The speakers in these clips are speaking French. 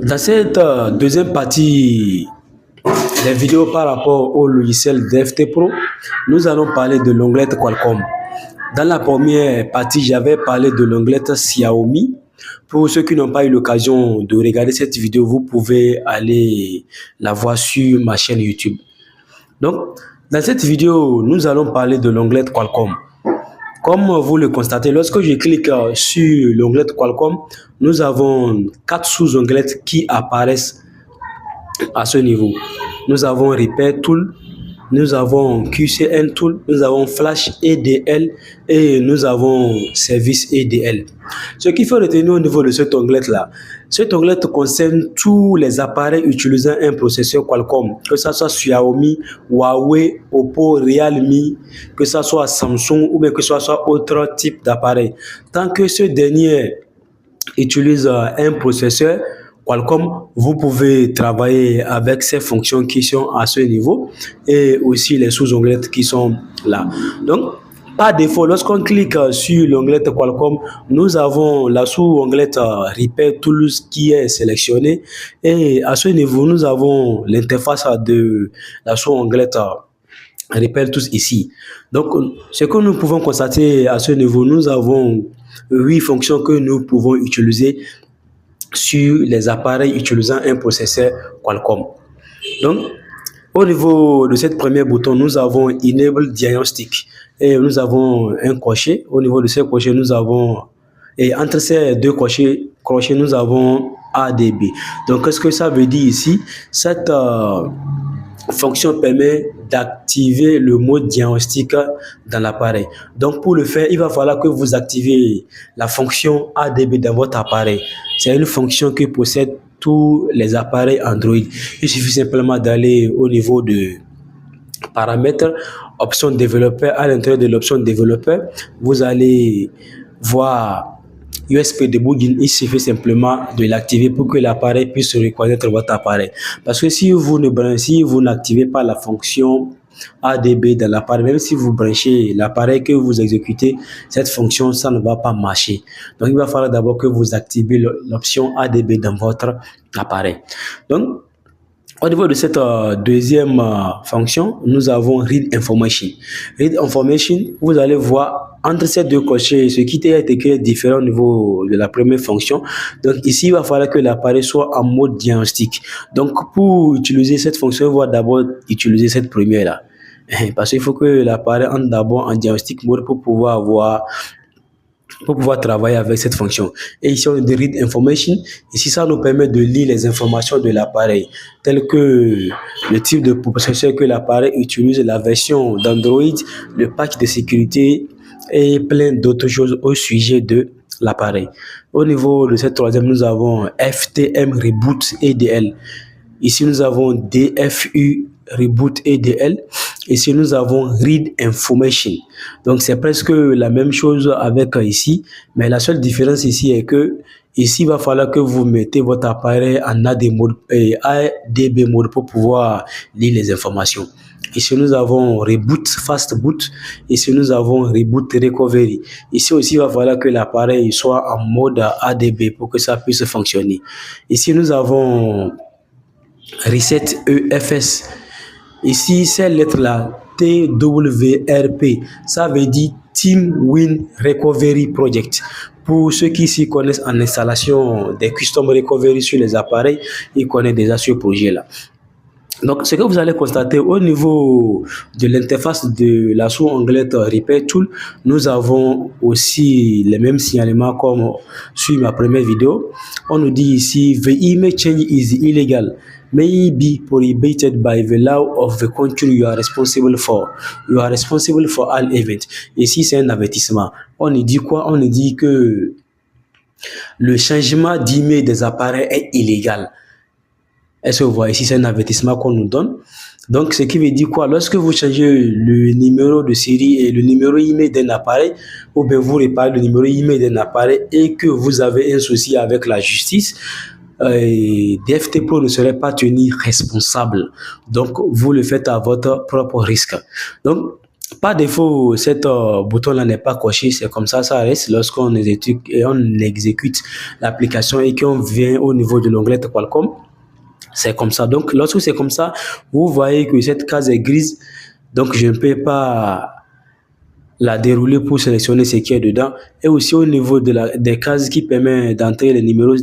Dans cette deuxième partie des vidéos par rapport au logiciel DFT Pro, nous allons parler de l'onglet Qualcomm. Dans la première partie, j'avais parlé de l'onglet Xiaomi. Pour ceux qui n'ont pas eu l'occasion de regarder cette vidéo, vous pouvez aller la voir sur ma chaîne YouTube. Donc, dans cette vidéo, nous allons parler de l'onglet Qualcomm. Comme vous le constatez, lorsque je clique sur l'onglet Qualcomm, nous avons 4 sous-onglets qui apparaissent à ce niveau. Nous avons Repair Tool, nous avons QCN Tool, nous avons Flash EDL et nous avons Service EDL. Ce qu'il faut retenir au niveau de cet onglet-là, cet onglet concerne tous les appareils utilisant un processeur Qualcomm, que ce soit Xiaomi, Huawei, Oppo, Realme, que ce soit Samsung ou bien que ce soit autre type d'appareil. Tant que ce dernier utilise un processeur Qualcomm, vous pouvez travailler avec ces fonctions qui sont à ce niveau et aussi les sous-onglets qui sont là. Donc, par défaut, lorsqu'on clique sur l'onglet Qualcomm, nous avons la sous-onglet Repair Tools qui est sélectionnée et à ce niveau, nous avons l'interface de la sous-onglet Repair Tools ici. Donc, ce que nous pouvons constater à ce niveau, nous avons 8 fonctions que nous pouvons utiliser sur les appareils utilisant un processeur Qualcomm. Donc, au niveau de cette première bouton, nous avons Enable Diagnostic et nous avons un crochet. Au niveau de ce crochet, nous avons, et entre ces deux crochets, nous avons ADB. Donc, qu'est-ce que ça veut dire ici? Cette fonction permet d'activer le mode diagnostic dans l'appareil. Donc, pour le faire, il va falloir que vous activez la fonction ADB dans votre appareil. C'est une fonction que possèdent tous les appareils Android. Il suffit simplement d'aller au niveau de paramètres, option développeur. À l'intérieur de l'option développeur, vous allez voir USB debugging. Il suffit simplement de l'activer pour que l'appareil puisse reconnaître votre appareil. Parce que si vous n'activez pas la fonction ADB dans l'appareil, même si vous branchez l'appareil que vous exécutez, cette fonction, ça ne va pas marcher. Donc, il va falloir d'abord que vous activez l'option ADB dans votre appareil. Donc, au niveau de cette deuxième fonction, nous avons Read Information. Read Information, vous allez voir entre ces deux cochers, ce qui est écrit différent au niveau de la première fonction. Donc ici, il va falloir que l'appareil soit en mode diagnostic. Donc pour utiliser cette fonction, on va d'abord utiliser cette première-là. Parce qu'il faut que l'appareil entre d'abord en diagnostic mode pour pouvoir travailler avec cette fonction. Et ici, on dit Read Information. Ici, ça nous permet de lire les informations de l'appareil, telles que le type de processeur que l'appareil utilise, la version d'Android, le pack de sécurité et plein d'autres choses au sujet de l'appareil. Au niveau de cette troisième, nous avons FTM Reboot EDL. Ici, nous avons DFU Reboot EDL. Ici, nous avons Read Information. Donc, c'est presque la même chose avec ici. Mais la seule différence ici est que ici, il va falloir que vous mettez votre appareil en ADB mode pour pouvoir lire les informations. Ici, nous avons Reboot Fast Boot. Ici, nous avons Reboot Recovery. Ici aussi, il va falloir que l'appareil soit en mode ADB pour que ça puisse fonctionner. Ici, nous avons Reset EFS. Ici, ces lettres-là, TWRP, ça veut dire Team Win Recovery Project. Pour ceux qui s'y connaissent en installation des Custom Recovery sur les appareils, ils connaissent déjà ce projet-là. Donc, ce que vous allez constater au niveau de l'interface de la sous-onglet Repair Tool, nous avons aussi les mêmes signalements comme sur ma première vidéo. On nous dit ici, the image change is illegal, may be prohibited by the law of the country you are responsible for. You are responsible for all events. Ici, c'est un avertissement. On nous dit quoi? On nous dit que le changement d'email des appareils est illégal. Est-ce que vous voyez ici, c'est un avertissement qu'on nous donne. Donc, ce qui veut dire quoi? Lorsque vous changez le numéro de série et le numéro email d'un appareil, ou bien vous réparez le numéro email d'un appareil et que vous avez un souci avec la justice, DFT Pro ne serait pas tenu responsable. Donc, vous le faites à votre propre risque. Donc, Par défaut, cet bouton-là n'est pas coché, c'est comme ça reste lorsqu'on exécute, et on exécute l'application et qu'on vient au niveau de l'onglet Qualcomm. C'est comme ça. Donc, lorsque c'est comme ça, vous voyez que cette case est grise. Donc, je ne peux pas la dérouler pour sélectionner ce qui est dedans. Et aussi au niveau des cases qui permettent d'entrer les numéros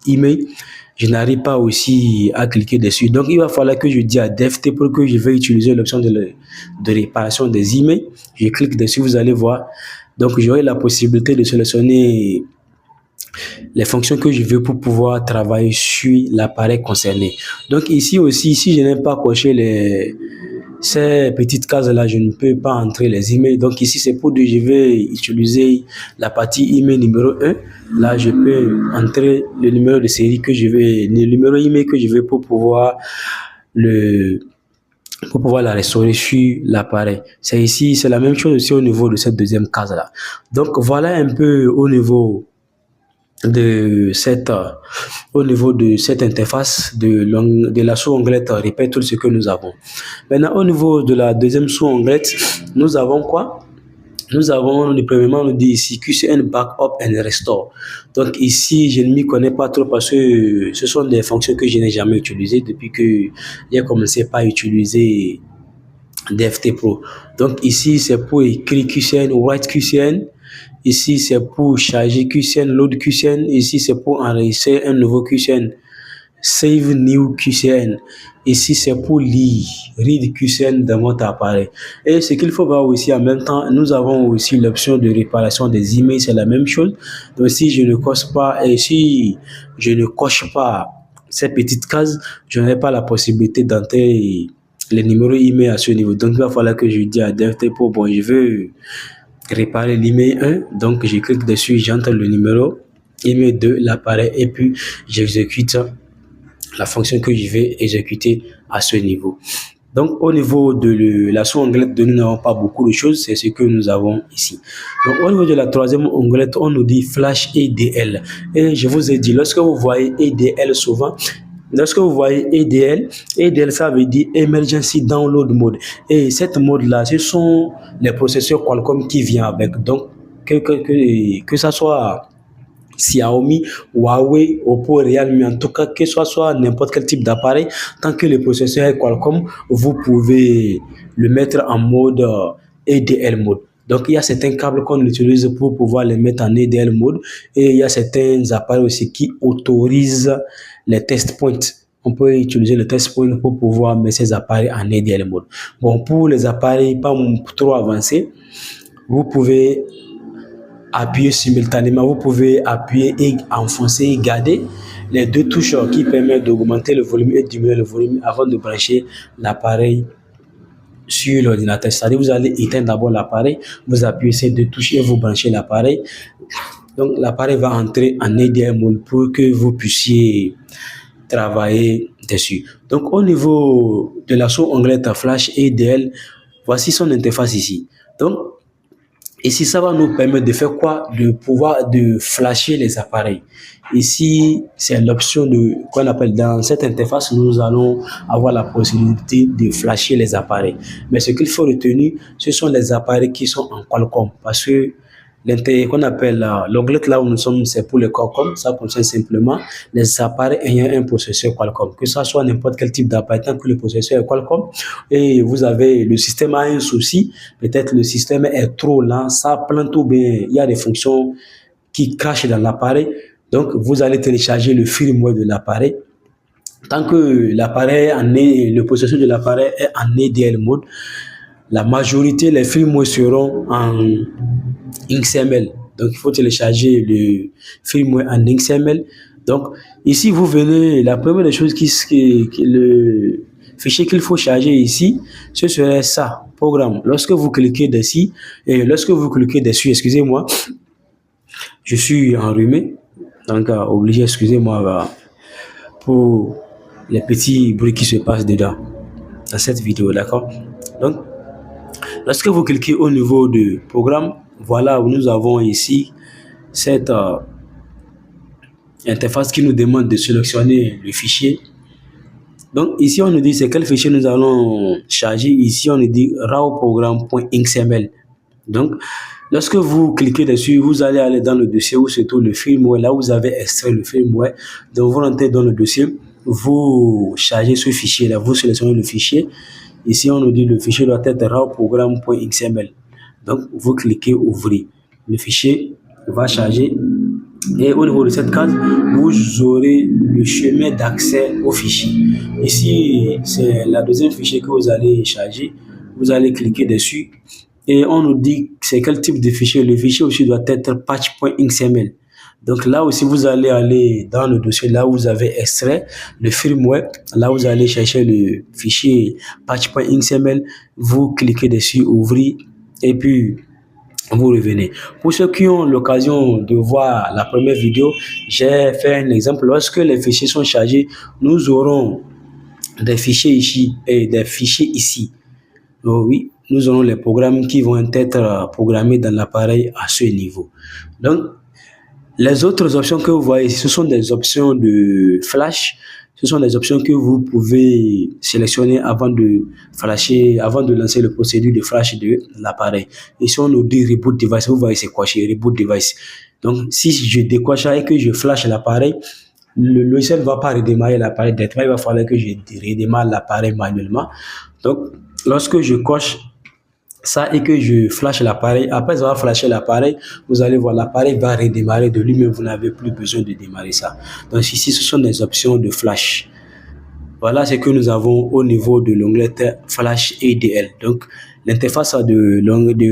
email, je n'arrive pas aussi à cliquer dessus. Donc, il va falloir que je dise à DFT pour que je vais utiliser l'option de réparation des emails. Je clique dessus, vous allez voir. Donc, j'aurai la possibilité de sélectionner les fonctions que je veux pour pouvoir travailler sur l'appareil concerné. Donc ici aussi, si je n'ai pas coché ces petites cases-là, je ne peux pas entrer les emails. Donc ici, c'est pour dire que je vais utiliser la partie email numéro 1. Là, je peux entrer le numéro de série que je veux, le numéro email que je veux pour pouvoir la restaurer sur l'appareil. C'est ici, c'est la même chose aussi au niveau de cette deuxième case-là. Donc voilà un peu au niveau de cette interface de la sous-onglette répète tout ce que nous avons. Maintenant, au niveau de la deuxième sous-onglette, nous avons quoi? Nous avons, premièrement, on nous dit ici QCN Backup and Restore. Donc ici, je ne m'y connais pas trop parce que ce sont des fonctions que je n'ai jamais utilisées depuis que j'ai commencé par utiliser DFT Pro. Donc ici, c'est pour écrire QCN, write QCN. Ici, c'est pour charger QCN, load QCN. Ici, c'est pour enregistrer un nouveau QCN, save new QCN. Ici, c'est pour lire, read QCN dans votre appareil. Et ce qu'il faut voir aussi en même temps, nous avons aussi l'option de réparation des emails, c'est la même chose. Donc, si je ne coche pas, et si je ne coche pas ces petites cases, je n'ai pas la possibilité d'entrer les numéros email à ce niveau. Donc, il va falloir que je dise à DFT Pro, bon, je veux réparer l'email 1, donc je clique dessus, j'entre le numéro email 2, l'appareil, et puis j'exécute la fonction que je vais exécuter à ce niveau. Donc au niveau de la sous-onglette, nous n'avons pas beaucoup de choses, c'est ce que nous avons ici. Donc au niveau de la troisième onglette, on nous dit Flash EDL. Et je vous ai dit, lorsque vous voyez EDL souvent, lorsque vous voyez EDL, ça veut dire Emergency Download Mode. Et cette mode-là, ce sont les processeurs Qualcomm qui viennent avec. Donc, que ça soit Xiaomi, Huawei, Oppo, Realme, en tout cas, que ce soit n'importe quel type d'appareil, tant que le processeur est Qualcomm, vous pouvez le mettre en mode EDL mode. Donc, il y a certains câbles qu'on utilise pour pouvoir les mettre en EDL mode et il y a certains appareils aussi qui autorisent les test points. On peut utiliser le test point pour pouvoir mettre ces appareils en EDL mode. Bon, pour les appareils pas trop avancés, vous pouvez appuyer simultanément, vous pouvez appuyer et enfoncer et garder les deux touches qui permettent d'augmenter le volume et diminuer le volume avant de brancher l'appareil sur l'ordinateur. C'est-à-dire vous allez éteindre d'abord l'appareil, vous appuyez ces deux touches et vous branchez l'appareil. Donc l'appareil va entrer en EDM mode pour que vous puissiez travailler dessus. Donc au niveau de la sous-onglette Flash EDL, voici son interface ici. Donc ici, ça va nous permettre de faire quoi? De pouvoir de flasher les appareils. Ici, c'est l'option qu'on appelle dans cette interface, nous allons avoir la possibilité de flasher les appareils. Mais ce qu'il faut retenir, ce sont les appareils qui sont en Qualcomm parce que qu'on appelle l'onglet là où nous sommes, c'est pour le Qualcomm. Ça concerne simplement les appareils ayant un processeur Qualcomm, que ça soit n'importe quel type d'appareil, tant que le processeur est Qualcomm et vous avez le système a un souci, peut-être le système est trop lent, ça plante ou bien il y a des fonctions qui crachent dans l'appareil. Donc vous allez télécharger le firmware de l'appareil. Tant que le processeur de l'appareil est en EDL mode, la majorité, les firmware seront en XML. Donc, il faut télécharger le firmware en XML. Donc, ici, vous venez, la première des choses le fichier qu'il faut charger ici, ce serait ça, programme. Lorsque vous cliquez dessus, excusez-moi, je suis enrhumé. Donc, obligé, excusez-moi, pour les petits bruits qui se passent dedans, dans cette vidéo, d'accord? Donc, lorsque vous cliquez au niveau du programme, voilà où nous avons ici cette interface qui nous demande de sélectionner le fichier Donc ici, on nous dit c'est quel fichier nous allons charger. Ici, on nous dit rawprogram.xml. Donc, lorsque vous cliquez dessus, vous allez aller dans le dossier où se trouve le firmware, là où vous avez extrait le firmware. Donc, vous rentrez dans le dossier, vous chargez ce fichier-là, vous sélectionnez le fichier. Ici, on nous dit le fichier doit être rawprogram.xml. Donc, vous cliquez ouvrir. Le fichier va charger. Et au niveau de cette case, vous aurez le chemin d'accès au fichier. Ici, c'est la deuxième fichier que vous allez charger. Vous allez cliquer dessus et on nous dit c'est quel type de fichier. Le fichier aussi doit être patch.xml. Donc là aussi, vous allez aller dans le dossier là où vous avez extrait le firmware. Là, vous allez chercher le fichier patch.xml. Vous cliquez dessus, ouvrir et puis vous revenez. Pour ceux qui ont l'occasion de voir la première vidéo, j'ai fait un exemple. Lorsque les fichiers sont chargés, nous aurons des fichiers ici et des fichiers ici. Donc, oui, nous aurons les programmes qui vont être programmés dans l'appareil à ce niveau. Donc, les autres options que vous voyez ici, ce sont des options de flash. Ce sont des options que vous pouvez sélectionner avant de flasher, avant de lancer le procédure de flash de l'appareil. Ici, on nous dit Reboot Device. Vous voyez, c'est quoi chez Reboot Device. Donc, si je décoche et que je flash l'appareil, le logiciel ne va pas redémarrer l'appareil directement. Il va falloir que je redémarre l'appareil manuellement. Donc, lorsque je coche ça et que je flash l'appareil, après avoir flashé l'appareil, vous allez voir l'appareil va redémarrer de lui-même, vous n'avez plus besoin de démarrer ça. Donc ici, ce sont des options de flash. Voilà ce que nous avons au niveau de l'onglet Flash ADL. Donc l'interface de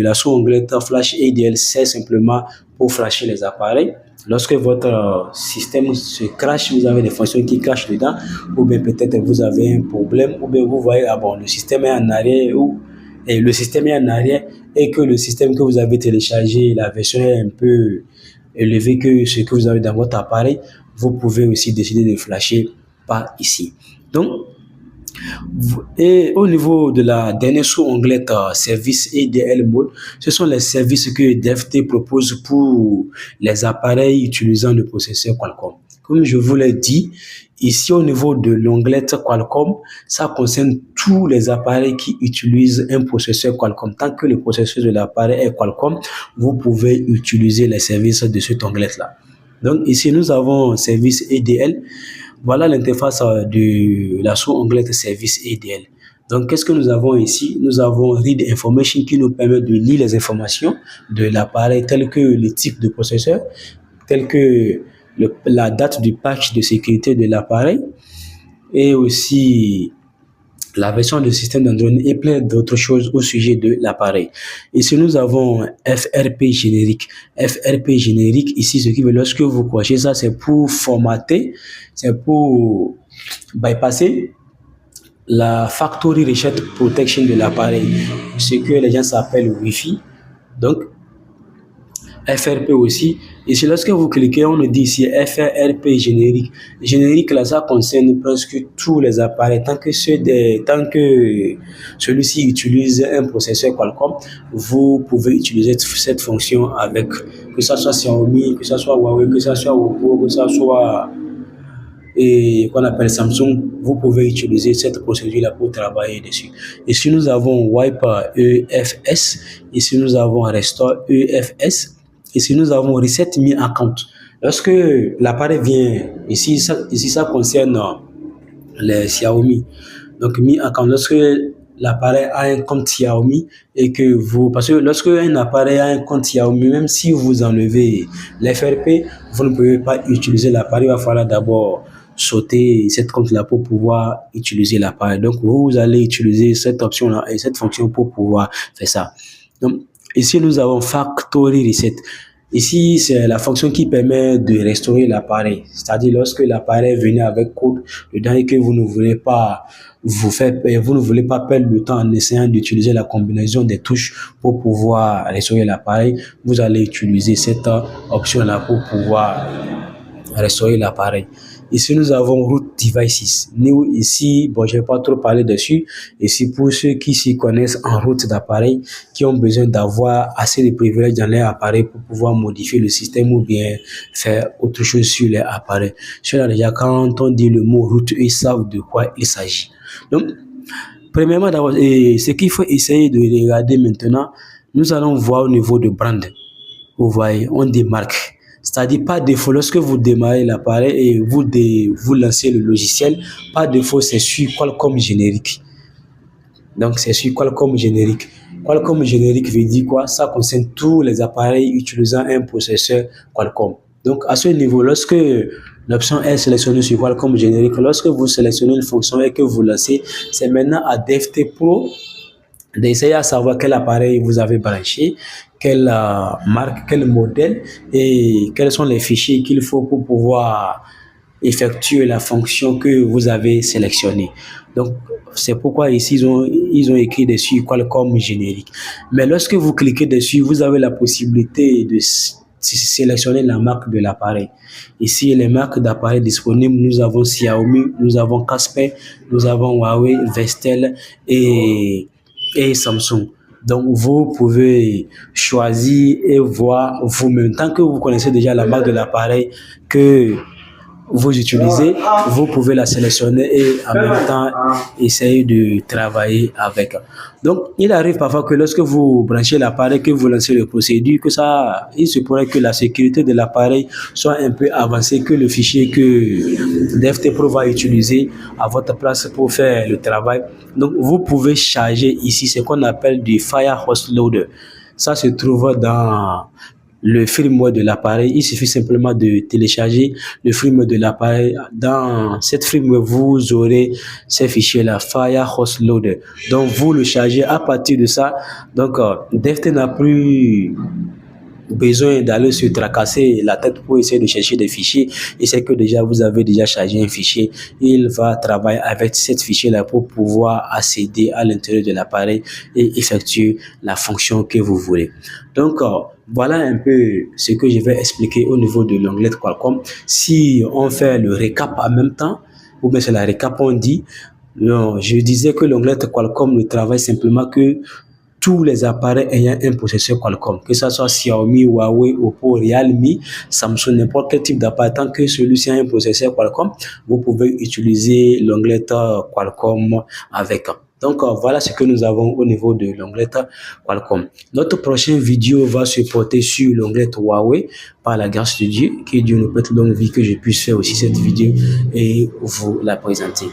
la sous-onglet Flash ADL, c'est simplement pour flasher les appareils. Lorsque votre système se crache, vous avez des fonctions qui crachent dedans, ou bien peut-être vous avez un problème, ou bien vous voyez, ah bon, le système est en arrière, ou et le système est en arrière et que le système que vous avez téléchargé, la version est un peu élevée que ce que vous avez dans votre appareil, vous pouvez aussi décider de flasher par ici. Donc, et au niveau de la dernière sous-onglet service ADL mode, ce sont les services que DFT propose pour les appareils utilisant le processeur Qualcomm. Comme je vous l'ai dit, ici au niveau de l'onglet Qualcomm, ça concerne tous les appareils qui utilisent un processeur Qualcomm. Tant que le processeur de l'appareil est Qualcomm, vous pouvez utiliser les services de cet onglet-là. Donc ici, nous avons service ADL. Voilà l'interface de la sous-onglet service ADL. Donc, qu'est-ce que nous avons ici? Nous avons Read Information qui nous permet de lire les informations de l'appareil, telles que le type de processeur, telles que la date du patch de sécurité de l'appareil et aussi la version de système d'Android et plein d'autres choses au sujet de l'appareil. Ici, nous avons FRP générique. FRP générique, ici, ce qui veut, lorsque vous cochez ça, c'est pour formater, c'est pour bypasser la Factory Reset Protection de l'appareil, ce que les gens s'appellent Wi-Fi. Donc, FRP aussi. Ici, lorsque vous cliquez, on nous dit ici FRP générique. Générique, là, ça concerne presque tous les appareils. Tant que celui-ci utilise un processeur Qualcomm, vous pouvez utiliser cette fonction avec, que ce soit Xiaomi, que ce soit Huawei, que ce soit Oppo, que ce soit qu'on appelle Samsung, vous pouvez utiliser cette procédure-là pour travailler dessus. Ici, nous avons Wipe EFS. Ici, nous avons Restore EFS. Ici, nous avons Reset Mi Account. Lorsque l'appareil vient, ici ça concerne les Xiaomi. Donc, Mi Account, lorsque l'appareil a un compte Xiaomi et que parce que lorsque un appareil a un compte Xiaomi, même si vous enlevez l'FRP, vous ne pouvez pas utiliser l'appareil. Il va falloir d'abord sauter cette compte-là pour pouvoir utiliser l'appareil. Donc, vous allez utiliser cette option-là et cette fonction pour pouvoir faire ça. Donc, ici, nous avons Factory Reset. Ici, c'est la fonction qui permet de restaurer l'appareil. C'est-à-dire, lorsque l'appareil venait avec code dedans et que vous ne voulez pas perdre le temps en essayant d'utiliser la combinaison des touches pour pouvoir restaurer l'appareil, vous allez utiliser cette option-là pour pouvoir restaurer l'appareil. Ici, nous avons Root Devices. Nous, ici, bon, je ne vais pas trop parler dessus. Ici, pour ceux qui s'y connaissent en route d'appareil, qui ont besoin d'avoir assez de privilèges dans leur appareil pour pouvoir modifier le système ou bien faire autre chose sur leur appareil. Cela déjà, quand on dit le mot route, ils savent de quoi il s'agit. Donc, premièrement, d'abord, ce qu'il faut essayer de regarder maintenant, nous allons voir au niveau de brand. Vous voyez, on démarque. C'est-à-dire, pas défaut, lorsque vous démarrez l'appareil et vous lancez le logiciel, pas défaut, c'est sur Qualcomm générique. Donc, c'est sur Qualcomm générique. Qualcomm générique veut dire quoi? Ça concerne tous les appareils utilisant un processeur Qualcomm. Donc, à ce niveau, lorsque l'option est sélectionnée sur Qualcomm générique, lorsque vous sélectionnez une fonction et que vous lancez, c'est maintenant à DFT Pro d'essayer à savoir quel appareil vous avez branché, quelle marque, quel modèle et quels sont les fichiers qu'il faut pour pouvoir effectuer la fonction que vous avez sélectionnée. Donc, c'est pourquoi ici, ils ont écrit dessus Qualcomm générique. Mais lorsque vous cliquez dessus, vous avez la possibilité de sélectionner la marque de l'appareil. Ici, les marques d'appareils disponibles, nous avons Xiaomi, nous avons Casper, nous avons Huawei, Vestel et Samsung. Donc, vous pouvez choisir et voir vous-même. Tant que vous connaissez déjà la marque de l'appareil que vous utilisez, vous pouvez la sélectionner et en même temps essayer de travailler avec. Donc, il arrive parfois que lorsque vous branchez l'appareil, que vous lancez le procédure, il se pourrait que la sécurité de l'appareil soit un peu avancée, que le fichier que DFT Pro va utiliser à votre place pour faire le travail. Donc, vous pouvez charger ici ce qu'on appelle du Firehose Loader. Ça se trouve dans le firmware de l'appareil. Il suffit simplement de télécharger le firmware de l'appareil. Dans cette firmware, vous aurez ces fichiers-là, Firehose Loader. Donc, vous le chargez à partir de ça. Donc, DFT n'a plus besoin d'aller se tracasser la tête pour essayer de chercher des fichiers. Et c'est que déjà, vous avez déjà chargé un fichier. Il va travailler avec cet fichier-là pour pouvoir accéder à l'intérieur de l'appareil et effectuer la fonction que vous voulez. Donc, voilà un peu ce que je vais expliquer au niveau de l'onglet Qualcomm. Si on fait le récap en même temps, ou bien c'est la récap on dit, non, je disais que l'onglet Qualcomm ne travaille simplement que tous les appareils ayant un processeur Qualcomm, que ce soit Xiaomi, Huawei, Oppo, Realme, Samsung, n'importe quel type d'appareil, tant que celui-ci a un processeur Qualcomm, vous pouvez utiliser l'onglet Qualcomm avec. Donc, voilà ce que nous avons au niveau de l'onglet Qualcomm. Notre prochaine vidéo va se porter sur l'onglet Huawei par la grâce de Dieu. Que Dieu nous prête longue vie, que je puisse faire aussi cette vidéo et vous la présenter.